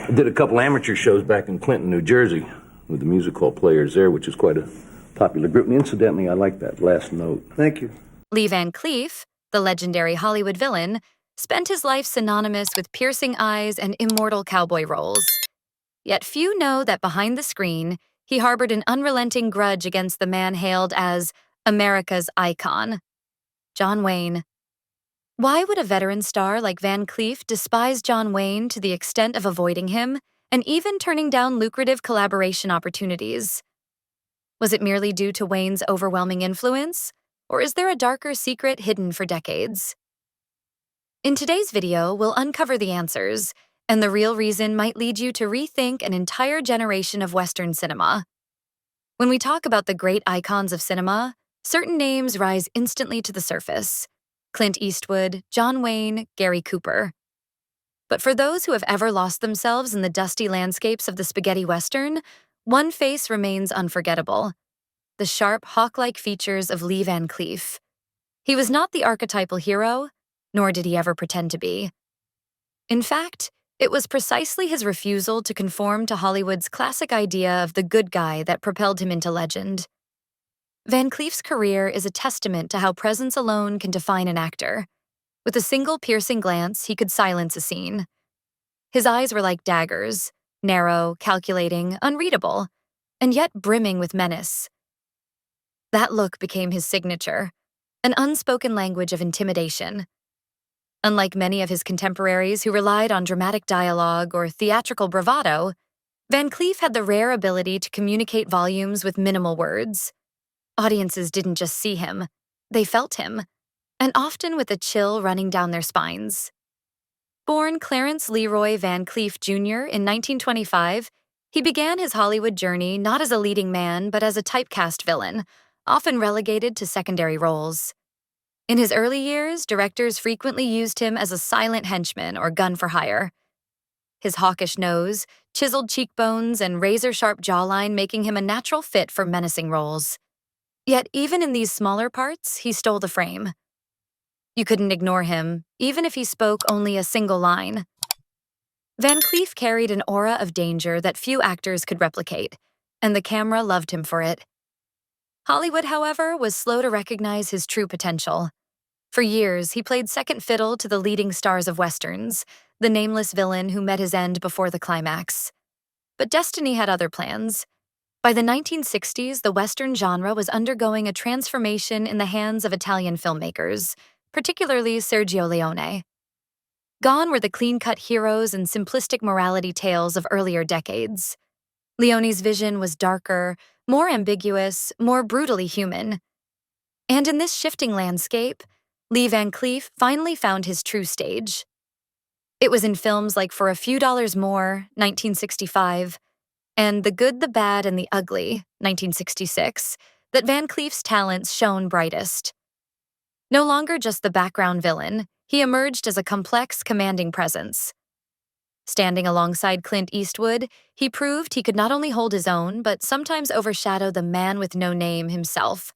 I did a couple amateur shows back in Clinton, New Jersey, with the music hall players there, which is quite a popular group. And incidentally, I like that last note. Thank you. Lee Van Cleef, the legendary Hollywood villain, spent his life synonymous with piercing eyes and immortal cowboy roles. Yet few know that behind the screen, he harbored an unrelenting grudge against the man hailed as America's icon, John Wayne. Why would a veteran star like Van Cleef despise John Wayne to the extent of avoiding him and even turning down lucrative collaboration opportunities? Was it merely due to Wayne's overwhelming influence, or is there a darker secret hidden for decades? In today's video, we'll uncover the answers, and the real reason might lead you to rethink an entire generation of Western cinema. When we talk about the great icons of cinema, certain names rise instantly to the surface: Clint Eastwood, John Wayne, Gary Cooper. But for those who have ever lost themselves in the dusty landscapes of the spaghetti western, one face remains unforgettable: the sharp, hawk-like features of Lee Van Cleef. He was not the archetypal hero, nor did he ever pretend to be. In fact, it was precisely his refusal to conform to Hollywood's classic idea of the good guy that propelled him into legend. Van Cleef's career is a testament to how presence alone can define an actor. With a single piercing glance, he could silence a scene. His eyes were like daggers, narrow, calculating, unreadable, and yet brimming with menace. That look became his signature, an unspoken language of intimidation. Unlike many of his contemporaries who relied on dramatic dialogue or theatrical bravado, Van Cleef had the rare ability to communicate volumes with minimal words. Audiences didn't just see him, they felt him, and often with a chill running down their spines. Born Clarence Leroy Van Cleef Jr. in 1925, he began his Hollywood journey not as a leading man but as a typecast villain, often relegated to secondary roles. In his early years, directors frequently used him as a silent henchman or gun for hire. His hawkish nose, chiseled cheekbones, and razor-sharp jawline making him a natural fit for menacing roles. Yet even in these smaller parts, he stole the frame. You couldn't ignore him, even if he spoke only a single line. Van Cleef carried an aura of danger that few actors could replicate, and the camera loved him for it. Hollywood, however, was slow to recognize his true potential. For years, he played second fiddle to the leading stars of westerns, the nameless villain who met his end before the climax. But destiny had other plans. By the 1960s, the Western genre was undergoing a transformation in the hands of Italian filmmakers, particularly Sergio Leone. Gone were the clean-cut heroes and simplistic morality tales of earlier decades. Leone's vision was darker, more ambiguous, more brutally human. And in this shifting landscape, Lee Van Cleef finally found his true stage. It was in films like For a Few Dollars More, 1965, and The Good, the Bad, and the Ugly, 1966, that Van Cleef's talents shone brightest. No longer just the background villain, he emerged as a complex, commanding presence. Standing alongside Clint Eastwood, he proved he could not only hold his own, but sometimes overshadow the man with no name himself.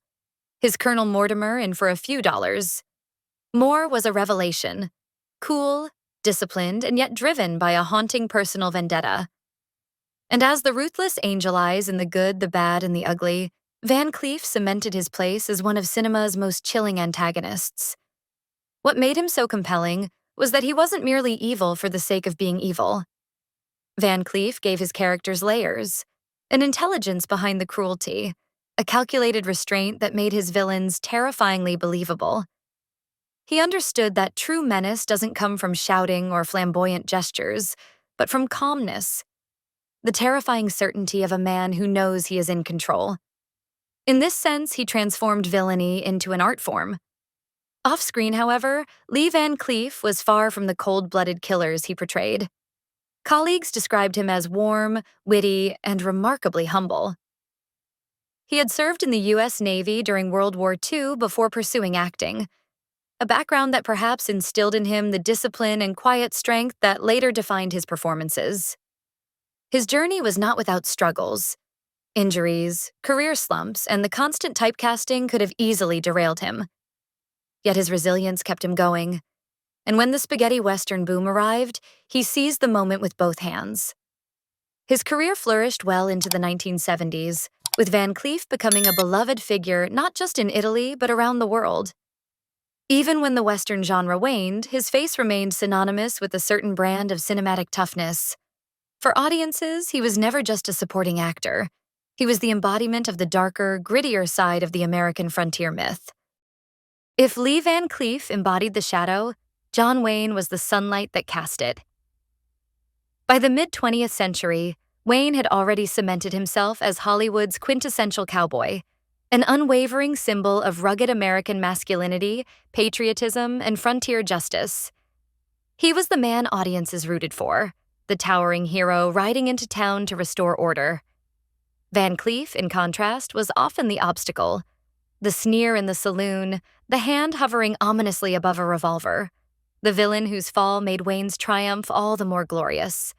His Colonel Mortimer in For a Few Dollars. Moore was a revelation, cool, disciplined, and yet driven by a haunting personal vendetta. And as the ruthless Angel Eyes in The Good, the Bad, and the Ugly, Van Cleef cemented his place as one of cinema's most chilling antagonists. What made him so compelling was that he wasn't merely evil for the sake of being evil. Van Cleef gave his characters layers, an intelligence behind the cruelty, a calculated restraint that made his villains terrifyingly believable. He understood that true menace doesn't come from shouting or flamboyant gestures, but from calmness, the terrifying certainty of a man who knows he is in control. In this sense, he transformed villainy into an art form. Off-screen, however, Lee Van Cleef was far from the cold-blooded killers he portrayed. Colleagues described him as warm, witty, and remarkably humble. He had served in the U.S. Navy during World War II before pursuing acting, a background that perhaps instilled in him the discipline and quiet strength that later defined his performances. His journey was not without struggles. Injuries, career slumps, and the constant typecasting could have easily derailed him. Yet his resilience kept him going. And when the spaghetti western boom arrived, he seized the moment with both hands. His career flourished well into the 1970s, with Van Cleef becoming a beloved figure not just in Italy but around the world. Even when the Western genre waned, his face remained synonymous with a certain brand of cinematic toughness. For audiences, he was never just a supporting actor. He was the embodiment of the darker, grittier side of the American frontier myth. If Lee Van Cleef embodied the shadow, John Wayne was the sunlight that cast it. By the mid-20th century, Wayne had already cemented himself as Hollywood's quintessential cowboy, an unwavering symbol of rugged American masculinity, patriotism, and frontier justice. He was the man audiences rooted for, the towering hero riding into town to restore order. Van Cleef, in contrast, was often the obstacle, the sneer in the saloon, the hand hovering ominously above a revolver, the villain whose fall made Wayne's triumph all the more glorious.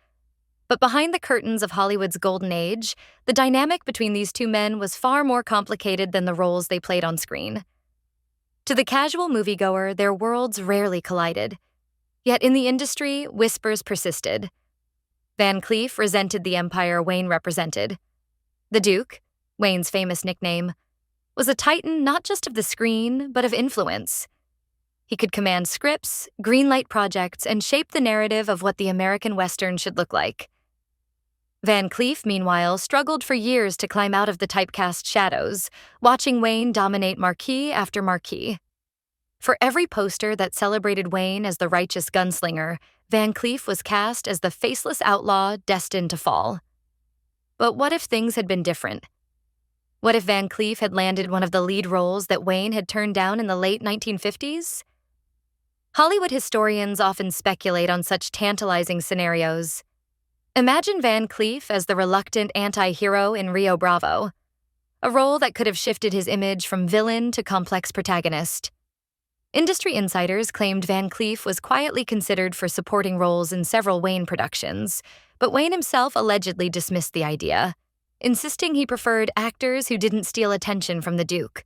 But behind the curtains of Hollywood's golden age, the dynamic between these two men was far more complicated than the roles they played on screen. To the casual moviegoer, their worlds rarely collided. Yet in the industry, whispers persisted. Van Cleef resented the empire Wayne represented. The Duke, Wayne's famous nickname, was a titan not just of the screen, but of influence. He could command scripts, greenlight projects, and shape the narrative of what the American Western should look like. Van Cleef, meanwhile, struggled for years to climb out of the typecast shadows, watching Wayne dominate marquee after marquee. For every poster that celebrated Wayne as the righteous gunslinger, Van Cleef was cast as the faceless outlaw destined to fall. But what if things had been different? What if Van Cleef had landed one of the lead roles that Wayne had turned down in the late 1950s? Hollywood historians often speculate on such tantalizing scenarios. Imagine Van Cleef as the reluctant anti-hero in Rio Bravo, a role that could have shifted his image from villain to complex protagonist. Industry insiders claimed Van Cleef was quietly considered for supporting roles in several Wayne productions, but Wayne himself allegedly dismissed the idea, insisting he preferred actors who didn't steal attention from the Duke.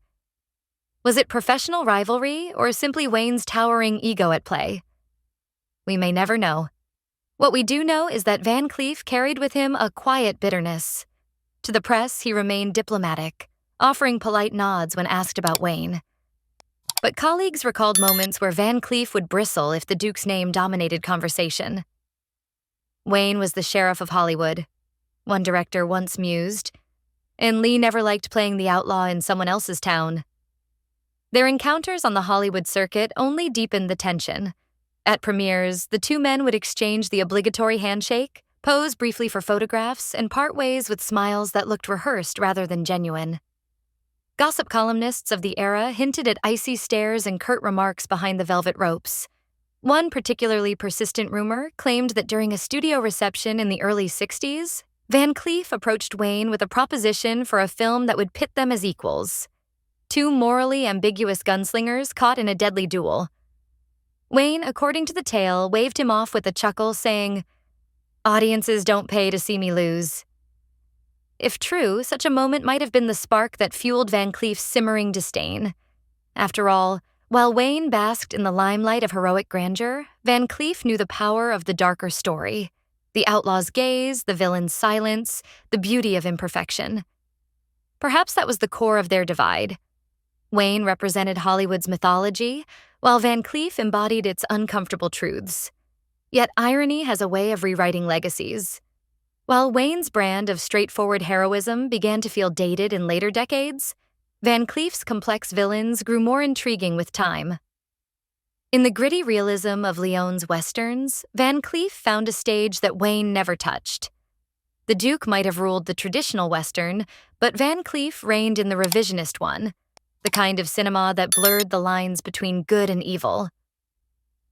Was it professional rivalry or simply Wayne's towering ego at play? We may never know. What we do know is that Van Cleef carried with him a quiet bitterness. To the press, he remained diplomatic, offering polite nods when asked about Wayne. But colleagues recalled moments where Van Cleef would bristle if the Duke's name dominated conversation. Wayne was the sheriff of Hollywood, one director once mused, and Lee never liked playing the outlaw in someone else's town. Their encounters on the Hollywood circuit only deepened the tension. At premieres, the two men would exchange the obligatory handshake, pose briefly for photographs, and part ways with smiles that looked rehearsed rather than genuine. Gossip columnists of the era hinted at icy stares and curt remarks behind the velvet ropes. One particularly persistent rumor claimed that during a studio reception in the early 60s, Van Cleef approached Wayne with a proposition for a film that would pit them as equals. Two morally ambiguous gunslingers caught in a deadly duel. Wayne, according to the tale, waved him off with a chuckle, saying, "Audiences don't pay to see me lose." If true, such a moment might have been the spark that fueled Van Cleef's simmering disdain. After all, while Wayne basked in the limelight of heroic grandeur, Van Cleef knew the power of the darker story, the outlaw's gaze, the villain's silence, the beauty of imperfection. Perhaps that was the core of their divide. Wayne represented Hollywood's mythology, while Van Cleef embodied its uncomfortable truths. Yet irony has a way of rewriting legacies. While Wayne's brand of straightforward heroism began to feel dated in later decades, Van Cleef's complex villains grew more intriguing with time. In the gritty realism of Leone's westerns, Van Cleef found a stage that Wayne never touched. The Duke might have ruled the traditional western, but Van Cleef reigned in the revisionist one, the kind of cinema that blurred the lines between good and evil.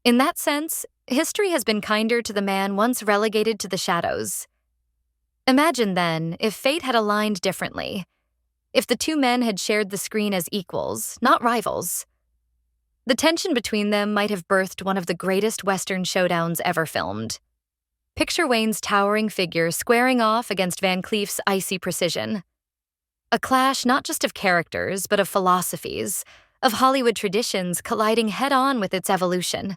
In that sense, history has been kinder to the man once relegated to the shadows. Imagine then if fate had aligned differently, if the two men had shared the screen as equals, not rivals. The tension between them might have birthed one of the greatest Western showdowns ever filmed. Picture Wayne's towering figure squaring off against Van Cleef's icy precision. A clash not just of characters, but of philosophies, of Hollywood traditions colliding head-on with its evolution.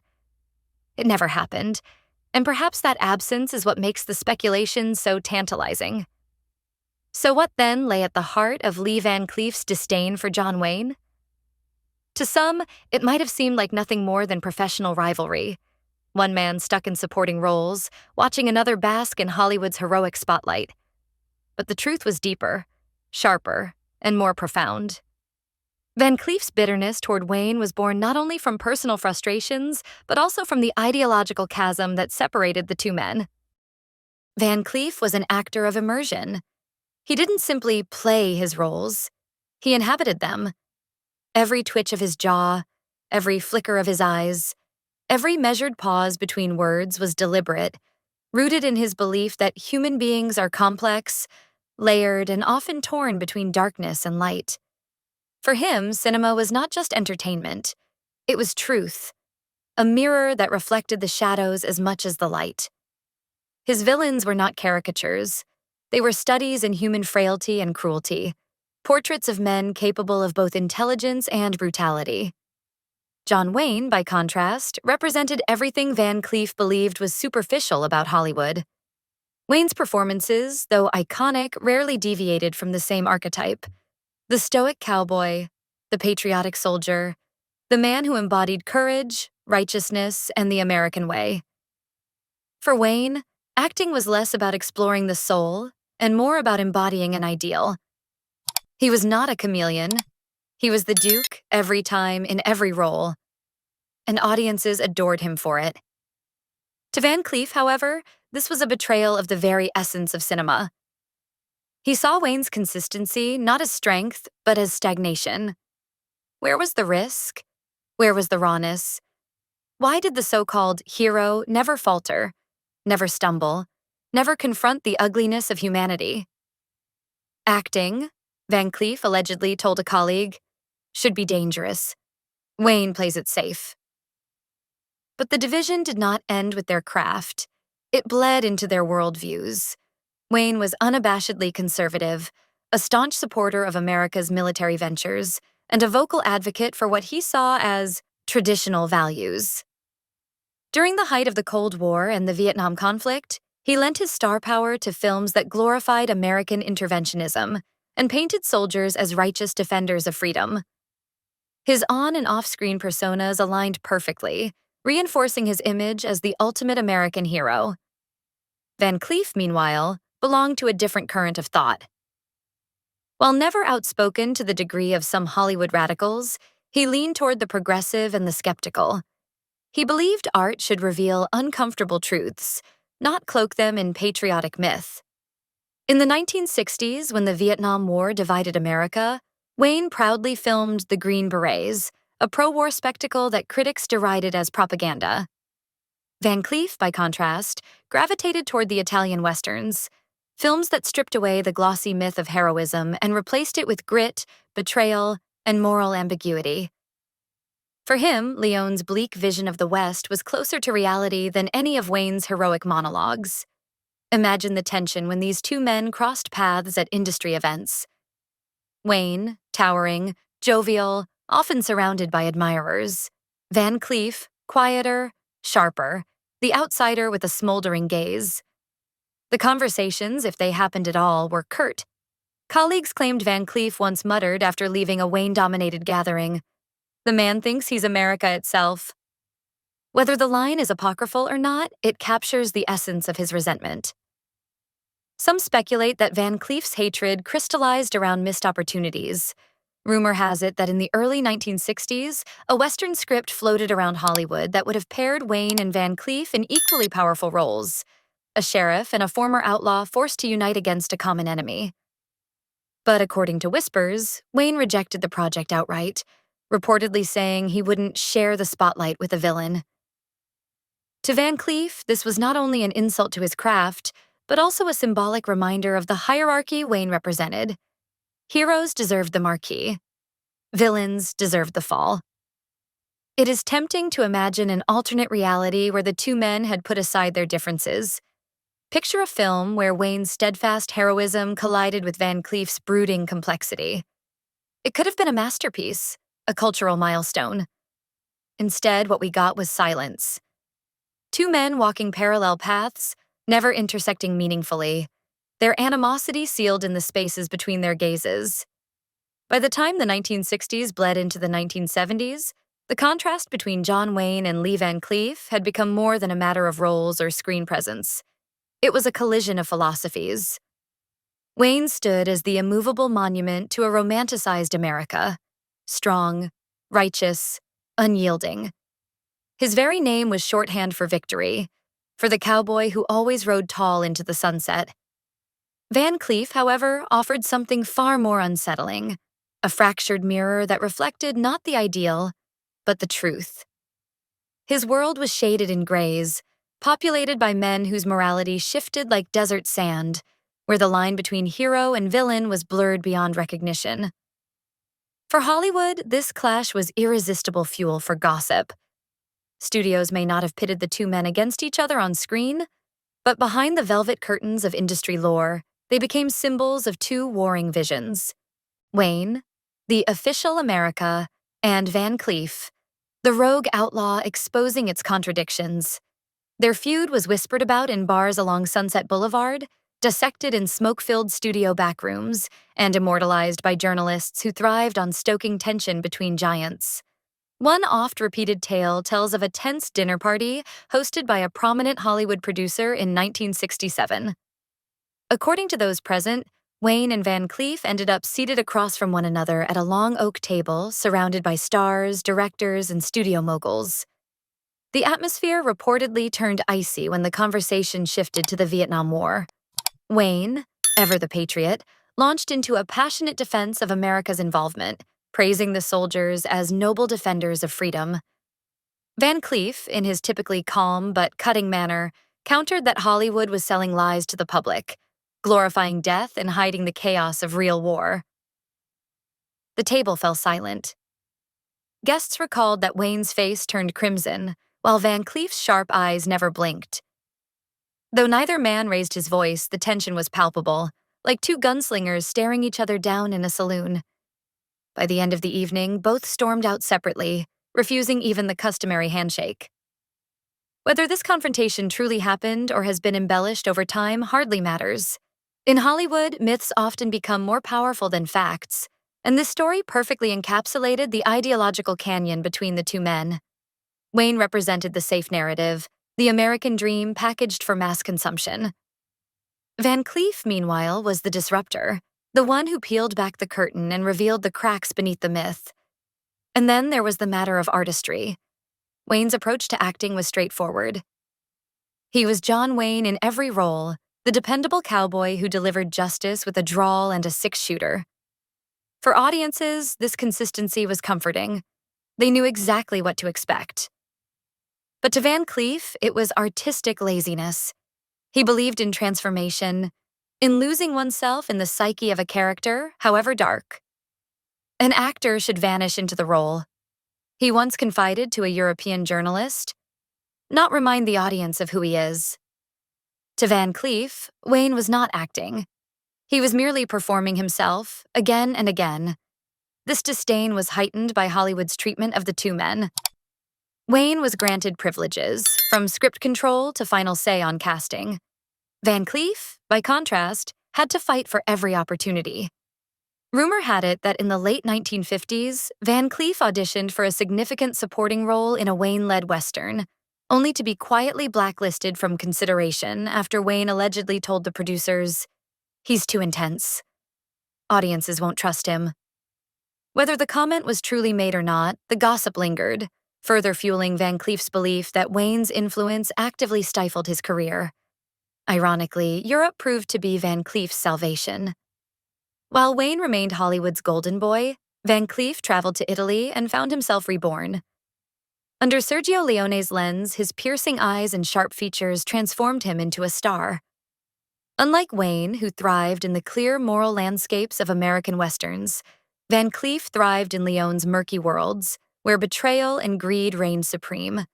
It never happened, And perhaps that absence is what makes the speculation so tantalizing. So what then lay at the heart of Lee Van Cleef's disdain for John Wayne? To some, it might have seemed like nothing more than professional rivalry. One man stuck in supporting roles, watching another bask in Hollywood's heroic spotlight. But the truth was deeper, sharper, and more profound. Van Cleef's bitterness toward Wayne was born not only from personal frustrations, but also from the ideological chasm that separated the two men. Van Cleef was an actor of immersion. He didn't simply play his roles, he inhabited them. Every twitch of his jaw, every flicker of his eyes, every measured pause between words was deliberate, rooted in his belief that human beings are complex, layered, and often torn between darkness and light. For him, cinema was not just entertainment. It was truth, a mirror that reflected the shadows as much as the light. His villains were not caricatures. They were studies in human frailty and cruelty, portraits of men capable of both intelligence and brutality. John Wayne, by contrast, represented everything Van Cleef believed was superficial about Hollywood. Wayne's performances, though iconic, rarely deviated from the same archetype. The stoic cowboy, the patriotic soldier, the man who embodied courage, righteousness, and the American way. For Wayne, acting was less about exploring the soul and more about embodying an ideal. He was not a chameleon. He was the Duke every time, in every role, and audiences adored him for it. To Van Cleef, however, this was a betrayal of the very essence of cinema. He saw Wayne's consistency not as strength, but as stagnation. Where was the risk? Where was the rawness? Why did the so-called hero never falter, never stumble, never confront the ugliness of humanity? Acting, Van Cleef allegedly told a colleague, should be dangerous. Wayne plays it safe. But the division did not end with their craft. It bled into their worldviews. Wayne was unabashedly conservative, a staunch supporter of America's military ventures, and a vocal advocate for what he saw as traditional values. During the height of the Cold War and the Vietnam conflict, he lent his star power to films that glorified American interventionism and painted soldiers as righteous defenders of freedom. His on- and off-screen personas aligned perfectly, reinforcing his image as the ultimate American hero. Van Cleef, meanwhile, belonged to a different current of thought. While never outspoken to the degree of some Hollywood radicals, he leaned toward the progressive and the skeptical. He believed art should reveal uncomfortable truths, not cloak them in patriotic myth. In the 1960s, when the Vietnam War divided America, Wayne proudly filmed The Green Berets, a pro-war spectacle that critics derided as propaganda. Van Cleef, by contrast, gravitated toward the Italian westerns, films that stripped away the glossy myth of heroism and replaced it with grit, betrayal, and moral ambiguity. For him, Leone's bleak vision of the West was closer to reality than any of Wayne's heroic monologues. Imagine the tension when these two men crossed paths at industry events. Wayne, towering, jovial, often surrounded by admirers. Van Cleef, quieter, sharper, the outsider with a smoldering gaze. The conversations, if they happened at all, were curt. Colleagues claimed Van Cleef once muttered after leaving a Wayne-dominated gathering, "The man thinks he's America itself." Whether the line is apocryphal or not, it captures the essence of his resentment. Some speculate that Van Cleef's hatred crystallized around missed opportunities. Rumor has it that in the early 1960s, a Western script floated around Hollywood that would have paired Wayne and Van Cleef in equally powerful roles, a sheriff and a former outlaw forced to unite against a common enemy. But according to whispers, Wayne rejected the project outright, reportedly saying he wouldn't share the spotlight with a villain. To Van Cleef, this was not only an insult to his craft, but also a symbolic reminder of the hierarchy Wayne represented. Heroes deserved the marquee. Villains deserved the fall. It is tempting to imagine an alternate reality where the two men had put aside their differences. Picture a film where Wayne's steadfast heroism collided with Van Cleef's brooding complexity. It could have been a masterpiece, a cultural milestone. Instead, what we got was silence. Two men walking parallel paths, never intersecting meaningfully, their animosity sealed in the spaces between their gazes. By the time the 1960s bled into the 1970s, the contrast between John Wayne and Lee Van Cleef had become more than a matter of roles or screen presence. It was a collision of philosophies. Wayne stood as the immovable monument to a romanticized America, strong, righteous, unyielding. His very name was shorthand for victory, for the cowboy who always rode tall into the sunset. Van Cleef, however, offered something far more unsettling, a fractured mirror that reflected not the ideal, but the truth. His world was shaded in grays, populated by men whose morality shifted like desert sand, where the line between hero and villain was blurred beyond recognition. For Hollywood, this clash was irresistible fuel for gossip. Studios may not have pitted the two men against each other on screen, but behind the velvet curtains of industry lore, they became symbols of two warring visions. Wayne, the official America, and Van Cleef, the rogue outlaw exposing its contradictions. Their feud was whispered about in bars along Sunset Boulevard, dissected in smoke-filled studio backrooms, and immortalized by journalists who thrived on stoking tension between giants. One oft-repeated tale tells of a tense dinner party hosted by a prominent Hollywood producer in 1967. According to those present, Wayne and Van Cleef ended up seated across from one another at a long oak table surrounded by stars, directors, and studio moguls. The atmosphere reportedly turned icy when the conversation shifted to the Vietnam War. Wayne, ever the patriot, launched into a passionate defense of America's involvement, praising the soldiers as noble defenders of freedom. Van Cleef, in his typically calm but cutting manner, countered that Hollywood was selling lies to the public, glorifying death and hiding the chaos of real war. The table fell silent. Guests recalled that Wayne's face turned crimson, while Van Cleef's sharp eyes never blinked. Though neither man raised his voice, the tension was palpable, like two gunslingers staring each other down in a saloon. By the end of the evening, both stormed out separately, refusing even the customary handshake. Whether this confrontation truly happened or has been embellished over time hardly matters. In Hollywood, myths often become more powerful than facts, and this story perfectly encapsulated the ideological canyon between the two men. Wayne represented the safe narrative, the American dream packaged for mass consumption. Van Cleef, meanwhile, was the disruptor, the one who peeled back the curtain and revealed the cracks beneath the myth. And then there was the matter of artistry. Wayne's approach to acting was straightforward. He was John Wayne in every role, the dependable cowboy who delivered justice with a drawl and a six-shooter. For audiences, this consistency was comforting. They knew exactly what to expect. But to Van Cleef, it was artistic laziness. He believed in transformation, in losing oneself in the psyche of a character, however dark. An actor should vanish into the role. He once confided to a European journalist, not remind the audience of who he is. To Van Cleef, Wayne was not acting. He was merely performing himself, again and again. This disdain was heightened by Hollywood's treatment of the two men. Wayne was granted privileges, from script control to final say on casting. Van Cleef, by contrast, had to fight for every opportunity. Rumor had it that in the late 1950s, Van Cleef auditioned for a significant supporting role in a Wayne-led Western, only to be quietly blacklisted from consideration after Wayne allegedly told the producers, "He's too intense. Audiences won't trust him." Whether the comment was truly made or not, the gossip lingered, further fueling Van Cleef's belief that Wayne's influence actively stifled his career. Ironically, Europe proved to be Van Cleef's salvation. While Wayne remained Hollywood's golden boy, Van Cleef traveled to Italy and found himself reborn. Under Sergio Leone's lens, his piercing eyes and sharp features transformed him into a star. Unlike Wayne, who thrived in the clear moral landscapes of American westerns, Van Cleef thrived in Leone's murky worlds, where betrayal and greed reigned supreme.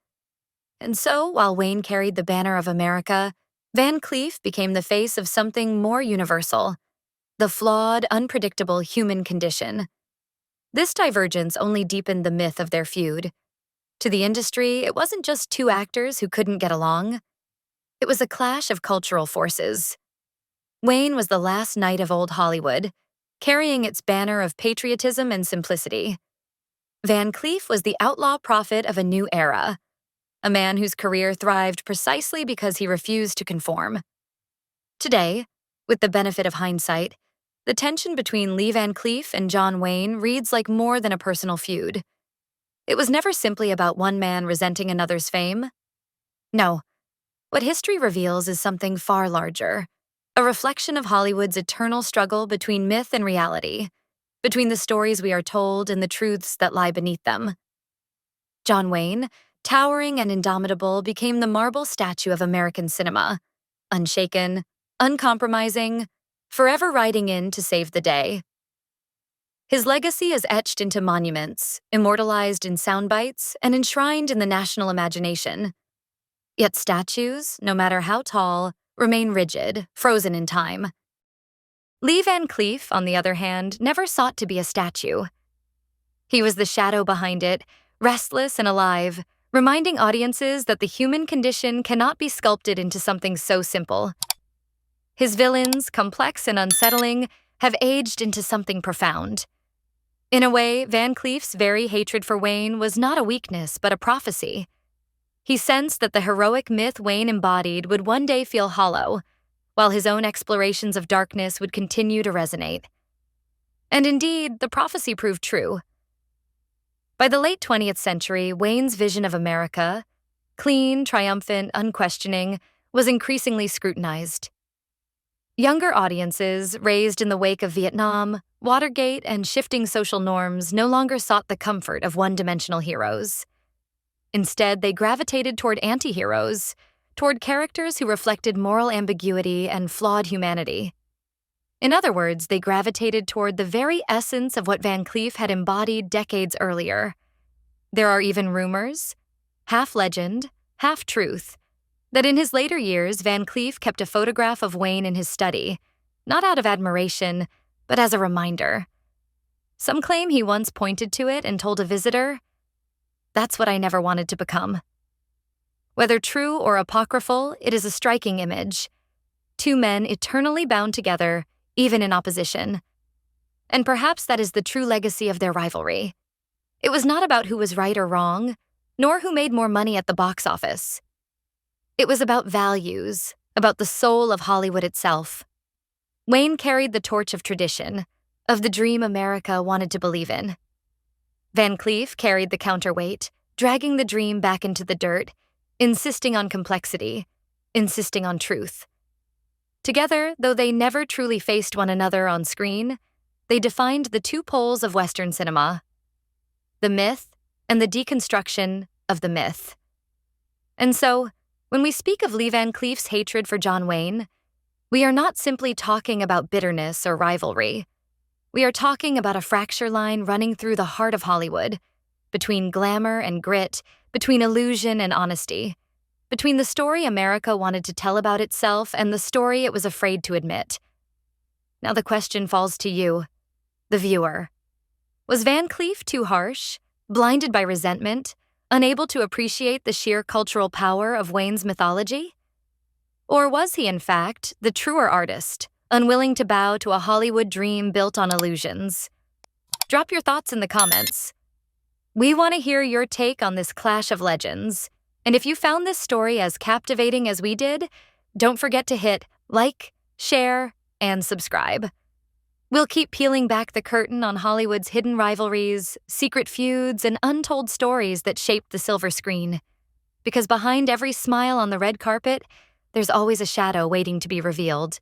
And so, while Wayne carried the banner of America, Van Cleef became the face of something more universal, the flawed, unpredictable human condition. This divergence only deepened the myth of their feud. To the industry, it wasn't just two actors who couldn't get along. It was a clash of cultural forces. Wayne was the last knight of old Hollywood, carrying its banner of patriotism and simplicity. Van Cleef was the outlaw prophet of a new era, a man whose career thrived precisely because he refused to conform. Today, with the benefit of hindsight, the tension between Lee Van Cleef and John Wayne reads like more than a personal feud. It was never simply about one man resenting another's fame. No, what history reveals is something far larger, a reflection of Hollywood's eternal struggle between myth and reality, between the stories we are told and the truths that lie beneath them. John Wayne, towering and indomitable, became the marble statue of American cinema, unshaken, uncompromising, forever riding in to save the day. His legacy is etched into monuments, immortalized in sound bites, and enshrined in the national imagination. Yet statues, no matter how tall, remain rigid, frozen in time. Lee Van Cleef, on the other hand, never sought to be a statue. He was the shadow behind it, restless and alive, reminding audiences that the human condition cannot be sculpted into something so simple. His villains, complex and unsettling, have aged into something profound. In a way, Van Cleef's very hatred for Wayne was not a weakness, but a prophecy. He sensed that the heroic myth Wayne embodied would one day feel hollow, while his own explorations of darkness would continue to resonate. And indeed, the prophecy proved true. By the late 20th century, Wayne's vision of America, clean, triumphant, unquestioning, was increasingly scrutinized. Younger audiences, raised in the wake of Vietnam, Watergate, and shifting social norms, no longer sought the comfort of one-dimensional heroes. Instead, they gravitated toward anti-heroes, toward characters who reflected moral ambiguity and flawed humanity. In other words, they gravitated toward the very essence of what Van Cleef had embodied decades earlier. There are even rumors, half legend, half truth, that in his later years, Van Cleef kept a photograph of Wayne in his study, not out of admiration, but as a reminder. Some claim he once pointed to it and told a visitor, "That's what I never wanted to become." Whether true or apocryphal, it is a striking image. Two men eternally bound together, even in opposition. And perhaps that is the true legacy of their rivalry. It was not about who was right or wrong, nor who made more money at the box office. It was about values, about the soul of Hollywood itself. Wayne carried the torch of tradition, of the dream America wanted to believe in. Van Cleef carried the counterweight, dragging the dream back into the dirt, insisting on complexity, insisting on truth. Together, though they never truly faced one another on screen, they defined the two poles of Western cinema: the myth and the deconstruction of the myth. And so, when we speak of Lee Van Cleef's hatred for John Wayne, we are not simply talking about bitterness or rivalry. We are talking about a fracture line running through the heart of Hollywood, between glamour and grit, between illusion and honesty, between the story America wanted to tell about itself and the story it was afraid to admit. Now the question falls to you, the viewer. Was Van Cleef too harsh, blinded by resentment, unable to appreciate the sheer cultural power of Wayne's mythology? Or was he, in fact, the truer artist, unwilling to bow to a Hollywood dream built on illusions? Drop your thoughts in the comments. We want to hear your take on this clash of legends. And if you found this story as captivating as we did, don't forget to hit like, share, and subscribe. We'll keep peeling back the curtain on Hollywood's hidden rivalries, secret feuds, and untold stories that shaped the silver screen. Because behind every smile on the red carpet, there's always a shadow waiting to be revealed.